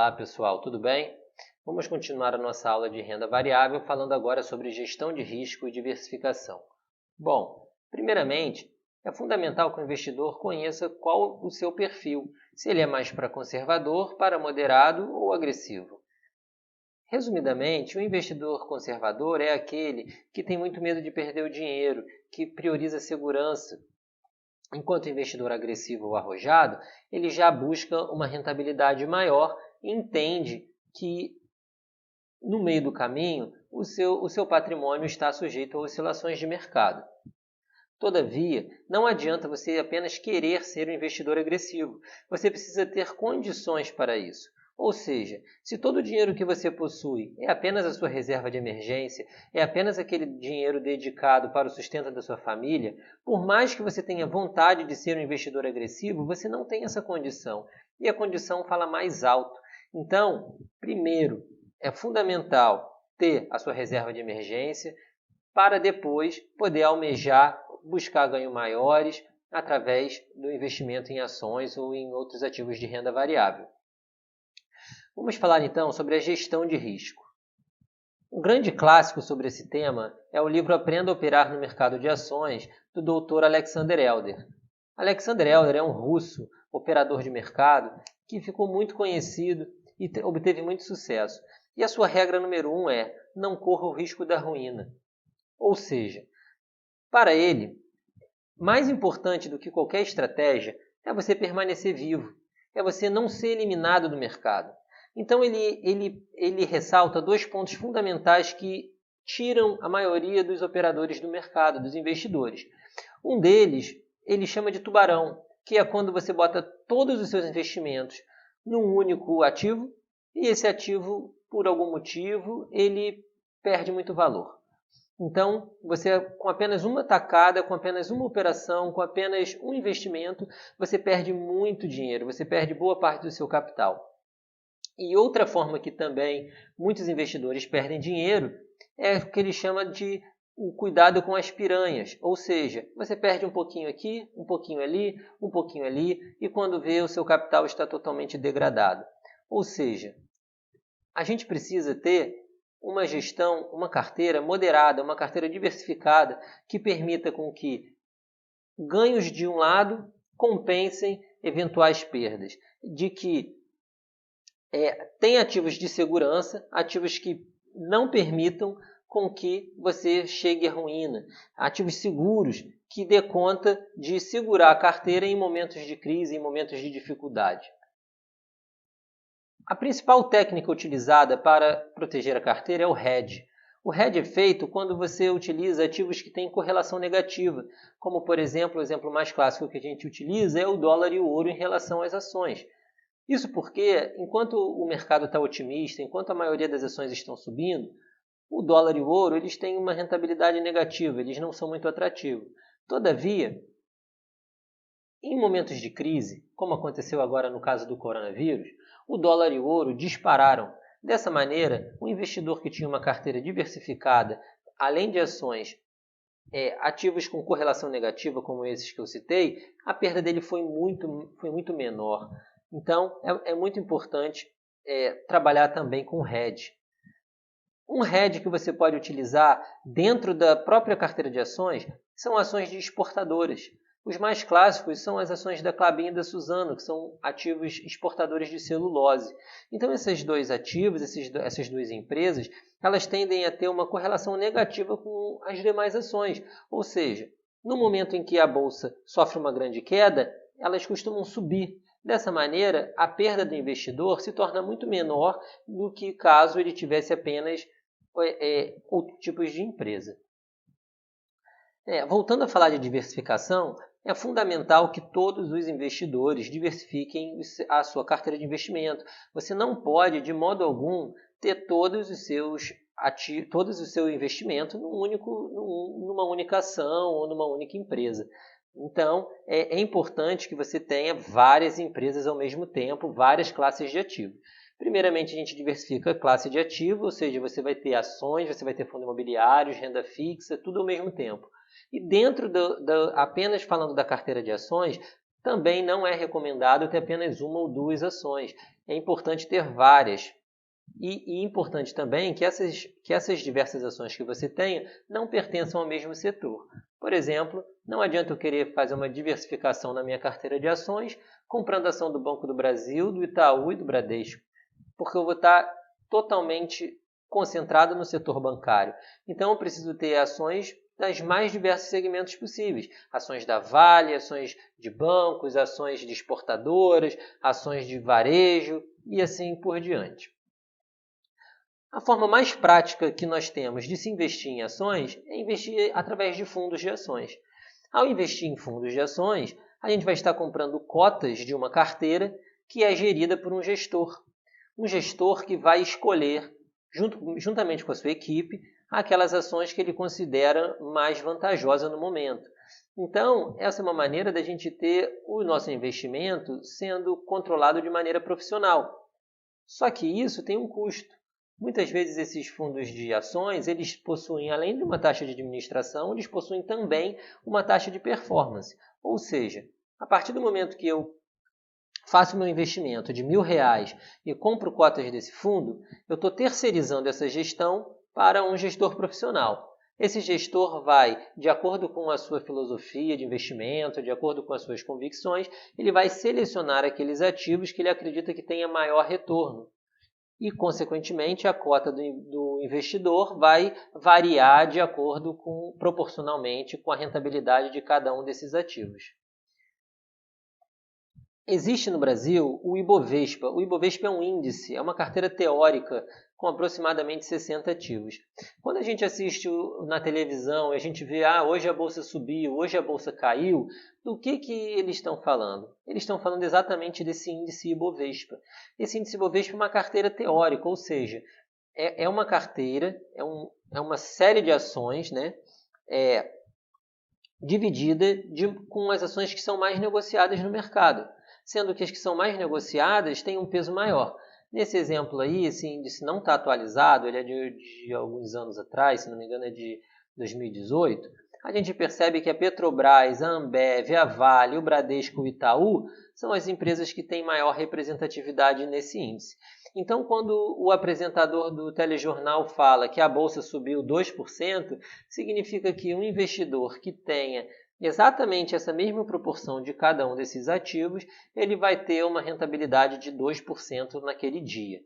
Olá pessoal, tudo bem? Vamos continuar a nossa aula de renda variável falando agora sobre gestão de risco e diversificação. Bom, primeiramente, é fundamental que o investidor conheça qual o seu perfil, se ele é mais para conservador, para moderado ou agressivo. Resumidamente, o investidor conservador é aquele que tem muito medo de perder o dinheiro, que prioriza a segurança. Enquanto o investidor agressivo ou arrojado, ele já busca uma rentabilidade maior e entende que, no meio do caminho, o seu patrimônio está sujeito a oscilações de mercado. Todavia, não adianta você apenas querer ser um investidor agressivo. Você precisa ter condições para isso. Ou seja, se todo o dinheiro que você possui é apenas a sua reserva de emergência, é apenas aquele dinheiro dedicado para o sustento da sua família, por mais que você tenha vontade de ser um investidor agressivo, você não tem essa condição. E a condição fala mais alto. Então, primeiro, é fundamental ter a sua reserva de emergência para depois poder almejar, buscar ganhos maiores através do investimento em ações ou em outros ativos de renda variável. Vamos falar então sobre a gestão de risco. Um grande clássico sobre esse tema é o livro Aprenda a Operar no Mercado de Ações, do Dr. Alexander Elder. Alexander Elder é um russo, operador de mercado, que ficou muito conhecido e obteve muito sucesso. E a sua regra número 1 é: não corra o risco da ruína. Ou seja, para ele, mais importante do que qualquer estratégia é você permanecer vivo, é você não ser eliminado do mercado. Então ele ressalta dois pontos fundamentais que tiram a maioria dos operadores do mercado, dos investidores. Um deles ele chama de tubarão, que é quando você bota todos os seus investimentos num único ativo e esse ativo, por algum motivo, ele perde muito valor. Então, você com apenas uma tacada, com apenas uma operação, com apenas um investimento, você perde muito dinheiro, você perde boa parte do seu capital. E outra forma que também muitos investidores perdem dinheiro é o que ele chama de o cuidado com as piranhas. Ou seja, você perde um pouquinho aqui, um pouquinho ali, e quando vê, o seu capital está totalmente degradado. Ou seja, a gente precisa ter uma gestão, uma carteira moderada, uma carteira diversificada que permita com que ganhos de um lado compensem eventuais perdas. De que tem ativos de segurança, ativos que não permitam com que você chegue à ruína. Ativos seguros que dê conta de segurar a carteira em momentos de crise, em momentos de dificuldade. A principal técnica utilizada para proteger a carteira é o hedge. O hedge é feito quando você utiliza ativos que têm correlação negativa, como por exemplo, o exemplo mais clássico que a gente utiliza é o dólar e o ouro em relação às ações. Isso porque, enquanto o mercado está otimista, enquanto a maioria das ações estão subindo, o dólar e o ouro eles têm uma rentabilidade negativa, eles não são muito atrativos. Todavia, em momentos de crise, como aconteceu agora no caso do coronavírus, o dólar e o ouro dispararam. Dessa maneira, o investidor que tinha uma carteira diversificada, além de ações, ativos com correlação negativa, como esses que eu citei, a perda dele foi muito menor. Então, é muito importante trabalhar também com hedge. Um hedge que você pode utilizar dentro da própria carteira de ações são ações de exportadoras. Os mais clássicos são as ações da Klabin e da Suzano, que são ativos exportadores de celulose. Então, esses dois ativos, essas duas empresas, elas tendem a ter uma correlação negativa com as demais ações. Ou seja, no momento em que a bolsa sofre uma grande queda, elas costumam subir. Dessa maneira, a perda do investidor se torna muito menor do que caso ele tivesse apenas outros tipos de empresa. Voltando a falar de diversificação, é fundamental que todos os investidores diversifiquem a sua carteira de investimento. Você não pode, de modo algum, ter todos os seus investimentos numa única ação ou numa única empresa. Então, é importante que você tenha várias empresas ao mesmo tempo, várias classes de ativos. Primeiramente, a gente diversifica a classe de ativo, ou seja, você vai ter ações, você vai ter fundos imobiliários, renda fixa, tudo ao mesmo tempo. E dentro apenas falando da carteira de ações, também não é recomendado ter apenas uma ou duas ações. É importante ter várias. E importante também que essas diversas ações que você tenha não pertençam ao mesmo setor. Por exemplo, não adianta eu querer fazer uma diversificação na minha carteira de ações comprando ação do Banco do Brasil, do Itaú e do Bradesco, porque eu vou estar totalmente concentrado no setor bancário. Então, eu preciso ter ações das mais diversos segmentos possíveis. Ações da Vale, ações de bancos, ações de exportadoras, ações de varejo e assim por diante. A forma mais prática que nós temos de se investir em ações é investir através de fundos de ações. Ao investir em fundos de ações, a gente vai estar comprando cotas de uma carteira que é gerida por um gestor. Um gestor que vai escolher, juntamente com a sua equipe, aquelas ações que ele considera mais vantajosas no momento. Então, essa é uma maneira da gente ter o nosso investimento sendo controlado de maneira profissional. Só que isso tem um custo. Muitas vezes esses fundos de ações, eles possuem, além de uma taxa de administração, eles possuem também uma taxa de performance. Ou seja, a partir do momento que eu faço meu investimento de R$1.000 e compro cotas desse fundo, eu estou terceirizando essa gestão para um gestor profissional. Esse gestor vai, de acordo com a sua filosofia de investimento, de acordo com as suas convicções, ele vai selecionar aqueles ativos que ele acredita que tenha maior retorno. E, consequentemente, a cota do investidor vai variar de acordo proporcionalmente com a rentabilidade de cada um desses ativos. Existe no Brasil o Ibovespa. O Ibovespa é um índice, é uma carteira teórica com aproximadamente 60 ativos. Quando a gente assiste na televisão e a gente vê, hoje a bolsa subiu, hoje a bolsa caiu, do que eles estão falando? Eles estão falando exatamente desse índice Ibovespa. Esse índice Ibovespa é uma carteira teórica, ou seja, é uma carteira, é uma série de ações, né? Dividida com as ações que são mais negociadas no mercado, sendo que as que são mais negociadas têm um peso maior. Nesse exemplo aí, esse índice não está atualizado, ele é de alguns anos atrás, se não me engano é de 2018. A gente percebe que a Petrobras, a Ambev, a Vale, o Bradesco e o Itaú são as empresas que têm maior representatividade nesse índice. Então, quando o apresentador do telejornal fala que a bolsa subiu 2%, significa que um investidor que tenha exatamente essa mesma proporção de cada um desses ativos, ele vai ter uma rentabilidade de 2% naquele dia.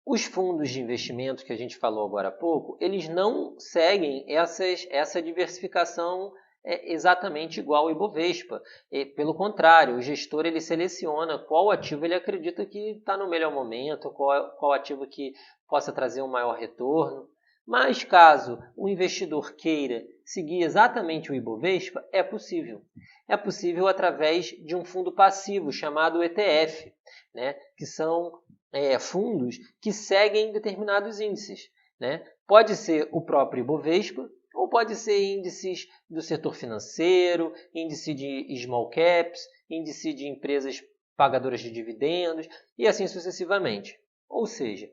Os fundos de investimento que a gente falou agora há pouco, eles não seguem essa diversificação exatamente igual ao Ibovespa. Pelo contrário, o gestor ele seleciona qual ativo ele acredita que está no melhor momento, qual ativo que possa trazer um maior retorno. Mas caso o investidor queira seguir exatamente o Ibovespa, é possível. É possível através de um fundo passivo chamado ETF, né? Que são fundos que seguem determinados índices. Né? Pode ser o próprio Ibovespa, ou pode ser índices do setor financeiro, índice de small caps, índice de empresas pagadoras de dividendos e assim sucessivamente. Ou seja,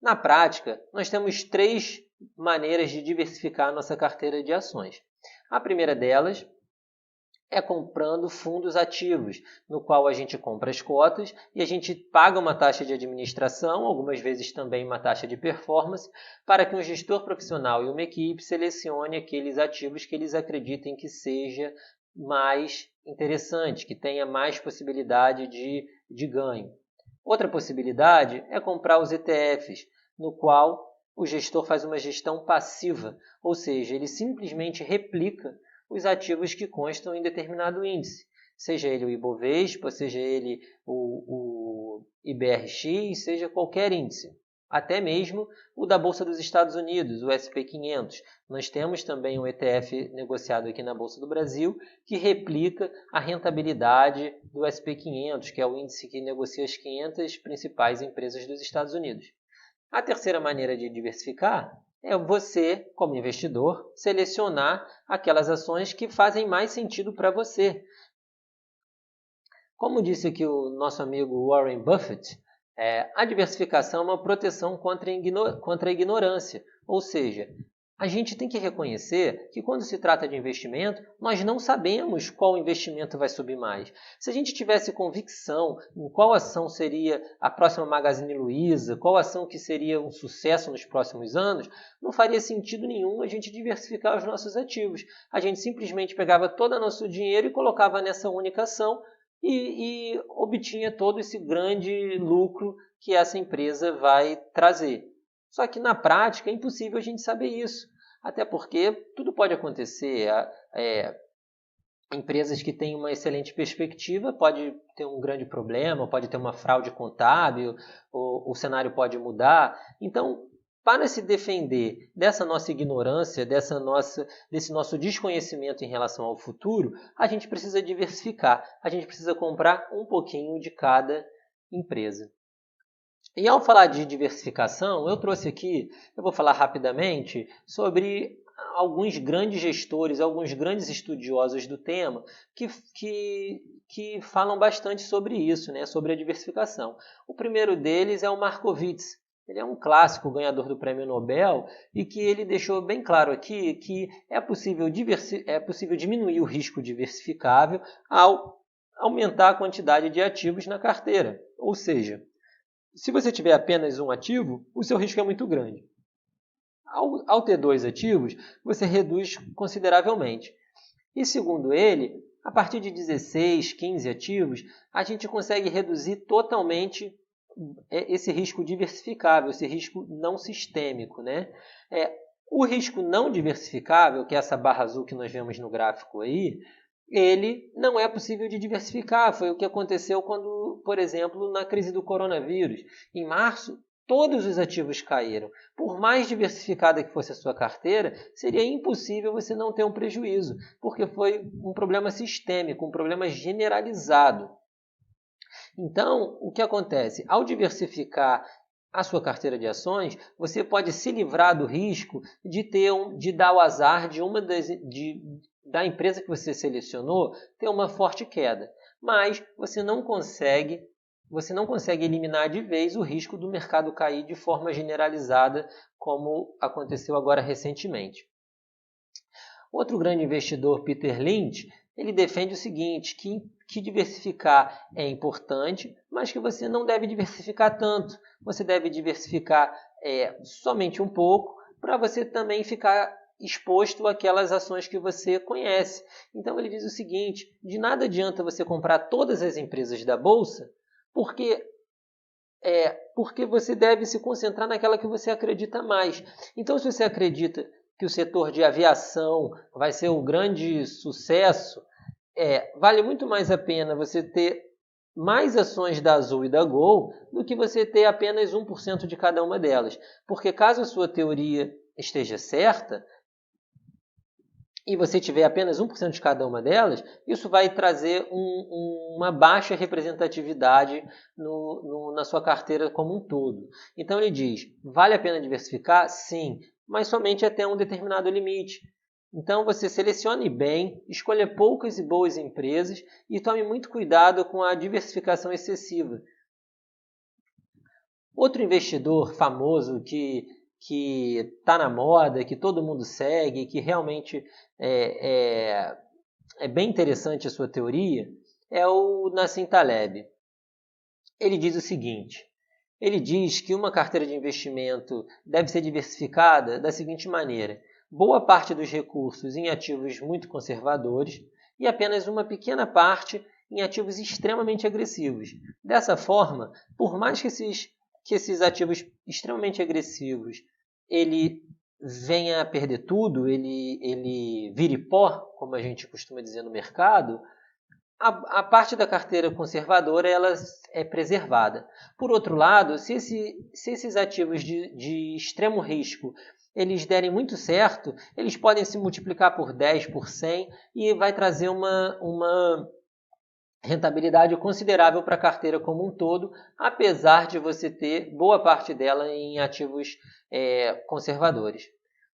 na prática, nós temos 3 maneiras de diversificar a nossa carteira de ações. A primeira delas é comprando fundos ativos, no qual a gente compra as cotas e a gente paga uma taxa de administração, algumas vezes também uma taxa de performance, para que um gestor profissional e uma equipe selecione aqueles ativos que eles acreditem que seja mais interessante, que tenha mais possibilidade de ganho. Outra possibilidade é comprar os ETFs, no qual o gestor faz uma gestão passiva, ou seja, ele simplesmente replica os ativos que constam em determinado índice, seja ele o Ibovespa, seja ele o IBRX, seja qualquer índice, até mesmo o da Bolsa dos Estados Unidos, o SP500. Nós temos também um ETF negociado aqui na Bolsa do Brasil que replica a rentabilidade do SP500, que é o índice que negocia as 500 principais empresas dos Estados Unidos. A terceira maneira de diversificar é você, como investidor, selecionar aquelas ações que fazem mais sentido para você. Como disse aqui o nosso amigo Warren Buffett, a diversificação é uma proteção contra a ignorância. Ou seja, A gente tem que reconhecer que quando se trata de investimento, nós não sabemos qual investimento vai subir mais. Se a gente tivesse convicção em qual ação seria a próxima Magazine Luiza, qual ação que seria um sucesso nos próximos anos, não faria sentido nenhum a gente diversificar os nossos ativos. A gente simplesmente pegava todo o nosso dinheiro e colocava nessa única ação e obtinha todo esse grande lucro que essa empresa vai trazer. Só que na prática é impossível a gente saber isso, até porque tudo pode acontecer. Empresas que têm uma excelente perspectiva pode ter um grande problema, pode ter uma fraude contábil, o cenário pode mudar. Então, para se defender dessa nossa ignorância, desse nosso desconhecimento em relação ao futuro, a gente precisa diversificar, a gente precisa comprar um pouquinho de cada empresa. E ao falar de diversificação, eu trouxe aqui, eu vou falar rapidamente sobre alguns grandes gestores, alguns grandes estudiosos do tema que falam bastante sobre isso, né, sobre a diversificação. O primeiro deles é o Markowitz. Ele é um clássico ganhador do Prêmio Nobel e que ele deixou bem claro aqui que é possível diminuir o risco diversificável ao aumentar a quantidade de ativos na carteira. Ou seja, se você tiver apenas um ativo, o seu risco é muito grande. Ao ter 2 ativos, você reduz consideravelmente. E segundo ele, a partir de 16, 15 ativos, a gente consegue reduzir totalmente esse risco diversificável, esse risco não sistêmico, né? O risco não diversificável, que é essa barra azul que nós vemos no gráfico aí, ele não é possível de diversificar. Foi o que aconteceu quando, por exemplo, na crise do coronavírus. Em março, todos os ativos caíram. Por mais diversificada que fosse a sua carteira, seria impossível você não ter um prejuízo, porque foi um problema sistêmico, um problema generalizado. Então, o que acontece? Ao diversificar a sua carteira de ações, você pode se livrar do risco de dar o azar da empresa que você selecionou ter uma forte queda. Mas você não consegue eliminar de vez o risco do mercado cair de forma generalizada, como aconteceu agora recentemente. Outro grande investidor, Peter Lynch, ele defende o seguinte, que diversificar é importante, mas que você não deve diversificar tanto. Você deve diversificar somente um pouco, para você também ficar exposto àquelas ações que você conhece. Então ele diz o seguinte, de nada adianta você comprar todas as empresas da Bolsa, porque você deve se concentrar naquela que você acredita mais. Então, se você acredita que o setor de aviação vai ser um grande sucesso, vale muito mais a pena você ter mais ações da Azul e da Gol do que você ter apenas 1% de cada uma delas. Porque caso a sua teoria esteja certa, e você tiver apenas 1% de cada uma delas, isso vai trazer uma baixa representatividade na sua carteira como um todo. Então ele diz, vale a pena diversificar? Sim, mas somente até um determinado limite. Então você selecione bem, escolha poucas e boas empresas e tome muito cuidado com a diversificação excessiva. Outro investidor famoso que está na moda, que todo mundo segue, que realmente é bem interessante a sua teoria, é o Nassim Taleb. Ele diz o seguinte, ele diz que uma carteira de investimento deve ser diversificada da seguinte maneira, boa parte dos recursos em ativos muito conservadores e apenas uma pequena parte em ativos extremamente agressivos. Dessa forma, por mais que esses ativos extremamente agressivos ele venha a perder tudo, ele vire pó, como a gente costuma dizer no mercado, a parte da carteira conservadora ela é preservada. Por outro lado, se esses ativos de extremo risco eles derem muito certo, eles podem se multiplicar por 10, por 100 e vai trazer uma rentabilidade considerável para a carteira como um todo, apesar de você ter boa parte dela em ativos conservadores.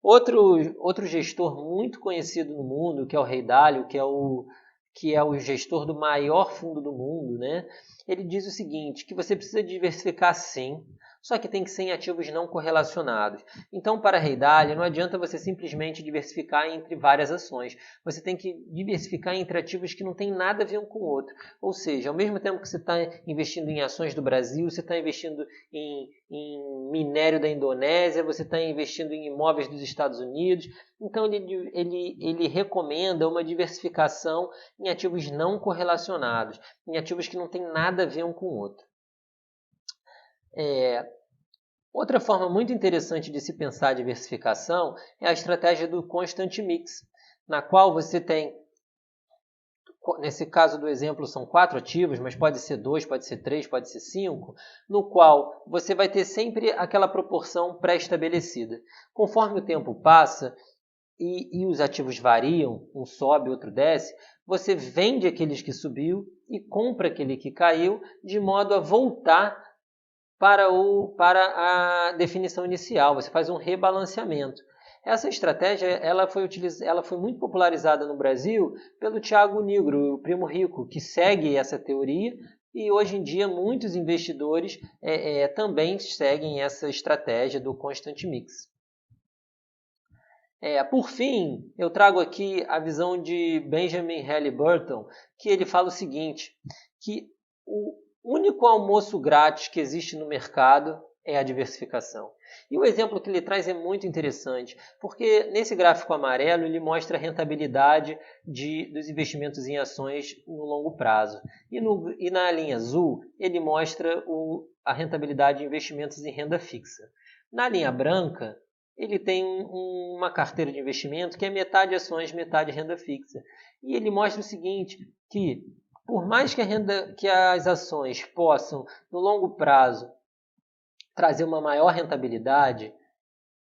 Outro gestor muito conhecido no mundo, que é o Ray Dalio, que é o gestor do maior fundo do mundo, né? Ele diz o seguinte, que você precisa diversificar sim, Só que tem que ser em ativos não correlacionados. Então, para Rei Dália, não adianta você simplesmente diversificar entre várias ações. Você tem que diversificar entre ativos que não tem nada a ver um com o outro. Ou seja, ao mesmo tempo que você está investindo em ações do Brasil, você está investindo em minério da Indonésia, você está investindo em imóveis dos Estados Unidos. Então, ele recomenda uma diversificação em ativos não correlacionados, em ativos que não tem nada a ver um com o outro. Outra forma muito interessante de se pensar a diversificação é a estratégia do Constant Mix, na qual você tem, nesse caso do exemplo são 4 ativos, mas pode ser 2, pode ser 3, pode ser 5, no qual você vai ter sempre aquela proporção pré-estabelecida. Conforme o tempo passa e os ativos variam, um sobe, outro desce, você vende aqueles que subiu e compra aquele que caiu, de modo a voltar para a definição inicial. Você faz um rebalanceamento. Essa estratégia ela foi muito popularizada no Brasil pelo Thiago Nigro, o Primo Rico, que segue essa teoria, e hoje em dia muitos investidores também seguem essa estratégia do Constant Mix. Por fim, eu trago aqui a visão de Benjamin Halliburton, que ele fala o seguinte, que o único almoço grátis que existe no mercado é a diversificação. E o exemplo que ele traz é muito interessante, porque nesse gráfico amarelo ele mostra a rentabilidade dos investimentos em ações no longo prazo. E na linha azul ele mostra a rentabilidade de investimentos em renda fixa. Na linha branca ele tem uma carteira de investimento que é metade ações, metade renda fixa. E ele mostra o seguinte, que por mais que as ações possam, no longo prazo, trazer uma maior rentabilidade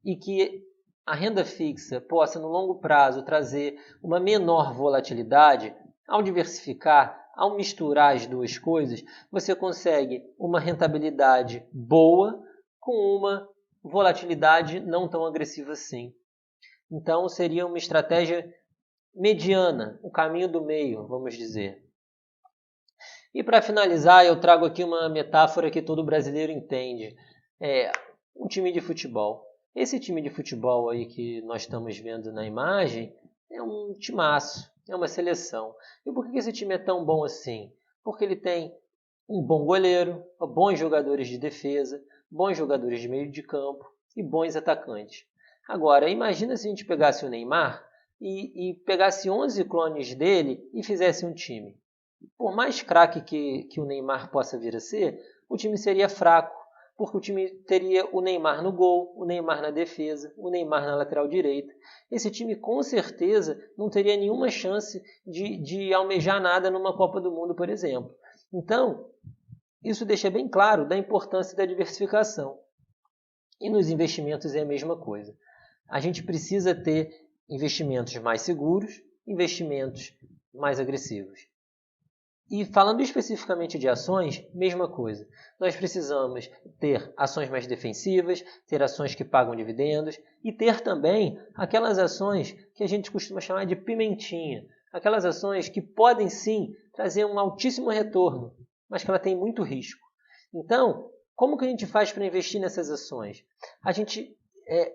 e que a renda fixa possa, no longo prazo, trazer uma menor volatilidade, ao diversificar, ao misturar as duas coisas, você consegue uma rentabilidade boa com uma volatilidade não tão agressiva assim. Então, seria uma estratégia mediana, o caminho do meio, vamos dizer. E para finalizar, eu trago aqui uma metáfora que todo brasileiro entende. Um time de futebol. Esse time de futebol aí que nós estamos vendo na imagem é um timaço, é uma seleção. E por que esse time é tão bom assim? Porque ele tem um bom goleiro, bons jogadores de defesa, bons jogadores de meio de campo e bons atacantes. Agora, imagina se a gente pegasse o Neymar e pegasse 11 clones dele e fizesse um time. Por mais craque que o Neymar possa vir a ser, o time seria fraco, porque o time teria o Neymar no gol, o Neymar na defesa, o Neymar na lateral direita. Esse time com certeza não teria nenhuma chance de almejar nada numa Copa do Mundo, por exemplo. Então, isso deixa bem claro da importância da diversificação. E nos investimentos é a mesma coisa. A gente precisa ter investimentos mais seguros, investimentos mais agressivos. E falando especificamente de ações, mesma coisa. Nós precisamos ter ações mais defensivas, ter ações que pagam dividendos e ter também aquelas ações que a gente costuma chamar de pimentinha. Aquelas ações que podem sim trazer um altíssimo retorno, mas que ela tem muito risco. Então, como que a gente faz para investir nessas ações? A gente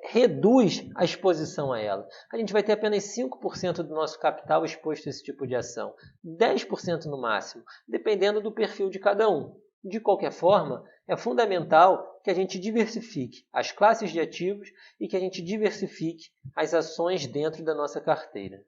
reduz a exposição a ela. A gente vai ter apenas 5% do nosso capital exposto a esse tipo de ação, 10% no máximo, dependendo do perfil de cada um. De qualquer forma, é fundamental que a gente diversifique as classes de ativos e que a gente diversifique as ações dentro da nossa carteira.